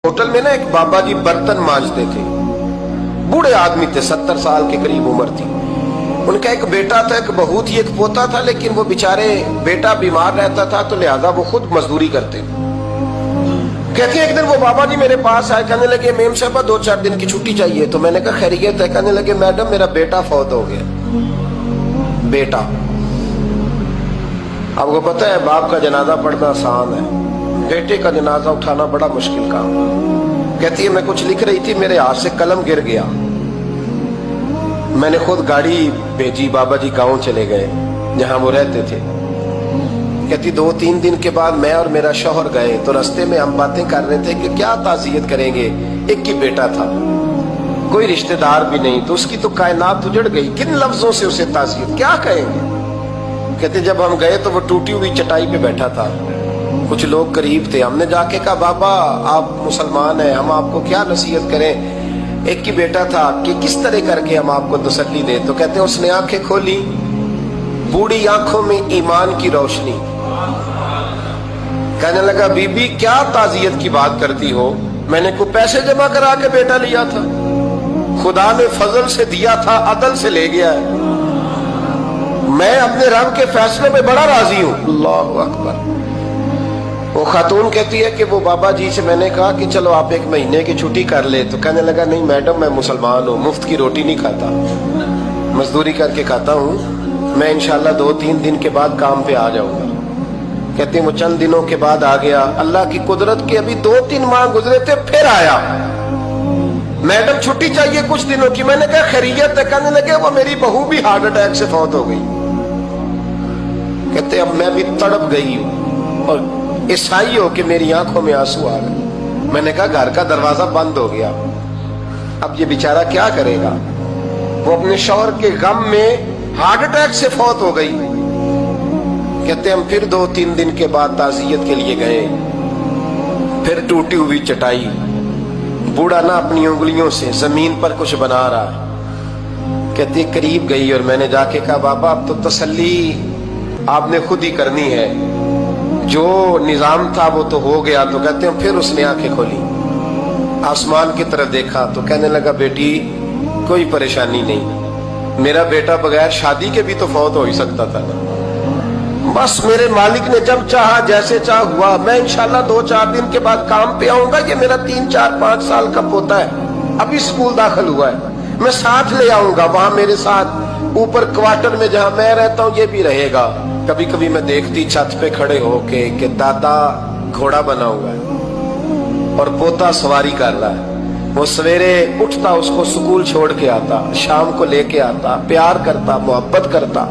Hotel में ना एक बाबा जी बर्तन मांजते थे। बूढ़े आदमी थे, 70 साल के करीब उम्र थी। उनका एक बेटा था, एक बहू थी, एक पोता था, लेकिन वो बेचारे बेटा बीमार रहता था तो लिहाजा वो खुद मजदूरी करते। कहते एक दिन वो बाबा जी मेरे पास आए, कहने लगे मेम साहबा 2-4 दिन की छुट्टी चाहिए। तो मैंने कहा खैरियत है? कहने लगे मैडम मेरा बेटा फौत हो गया। बेटा, आपको पता है बाप का जनाजा पढ़ना आसान है, बेटे का जनाजा उठाना बड़ा मुश्किल काम। कहती है मैं कुछ लिख रही थी, मेरे हाथ से कलम गिर गया। मैंने खुद गाड़ी भेजी, बाबा जी गांव चले गए जहां वो रहते थे। कहती 2-3 दिन के बाद मैं और मेरा शौहर गए तो रास्ते में हम बातें कर रहे थे कि क्या ताज़ियत करेंगे। एक ही बेटा था, कोई रिश्तेदार भी नहीं, तो उसकी तो कायनात उजड़ गई, किन लफ्जों से उसे ताज़ियत क्या कहेंगे। कहते जब हम गए तो वो टूटी हुई चटाई पे बैठा था, कुछ लोग करीब थे। हमने जाके कहा बाबा आप मुसलमान हैं, हम आपको क्या नसीहत करें, एक ही बेटा था, कि किस तरह करके हम आपको तसल्ली दें। तो कहते उसने आंखें खोली, बूढ़ी आंखों में ईमान की रोशनी। कहने लगा बीबी क्या ताज़ियत की बात करती हो, मैंने को पैसे जमा करा के बेटा लिया था, खुदा ने फजल से दिया था, अदल से ले गया है, मैं अपने रब के फैसले में बड़ा राजी हूं। अल्लाहु अकबर। वो खातून कहती है कि वो बाबा जी से मैंने कहा कि चलो आप 1 महीने की छुट्टी कर ले। तो कहने लगा नहीं मैडम मैं मुसलमान हूँ, मुफ्त की रोटी नहीं खाता, मजदूरी करके खाता हूँ, मैं इंशाल्लाह 2-3 दिन के बाद काम पे आ जाऊंगा। कहती वो चंद दिनों के बाद आ गया। अल्लाह की कुदरत के अभी 2-3 माह गुजरे थे, फिर आया, मैडम छुट्टी चाहिए कुछ दिनों की। मैंने कहा खैरियत है? कहने लगे वो मेरी बहू भी हार्ट अटैक से फौत हो गई। कहते अब मैं भी तड़प गई और ईसाई हो कि मेरी आंखों में आंसू आ गए। मैंने कहा घर का दरवाजा बंद हो गया, अब ये बेचारा क्या करेगा। वो अपने शौहर के गम में हार्ट अटैक से फौत हो गई। कहते हम फिर 2-3 दिन के बाद ताज़ियत के लिए गए, फिर टूटी हुई चटाई, बूढ़ा ना अपनी उंगलियों से जमीन पर कुछ बना रहा है। कहते करीब गई और मैंने जाके कहा बाबा अब तो तसल्ली आपने खुद ही करनी है, जो निजाम था वो तो हो गया। तो कहते हैं फिर उसने आंखें खोली, आसमान की तरफ देखा तो कहने लगा बेटी कोई परेशानी नहीं, मेरा बेटा बगैर शादी के भी तो फौत हो ही सकता था ना, बस मेरे मालिक ने जब चाहा जैसे चाह हुआ, मैं इंशाल्लाह 2-4 दिन के बाद काम पे आऊंगा। ये मेरा 3-4-5 साल का पोता है, अभी स्कूल दाखिल हुआ है, मैं साथ ले आऊंगा, वहां मेरे साथ ऊपर क्वार्टर में जहां मैं रहता हूं ये भी रहेगा। कभी कभी मैं देखती छत पे खड़े होके कि दादा घोड़ा बना हुआ है और पोता सवारी कर रहा है। वो सवेरे उठता, उसको स्कूल छोड़ के आता, शाम को लेके आता, प्यार करता, मोहब्बत करता।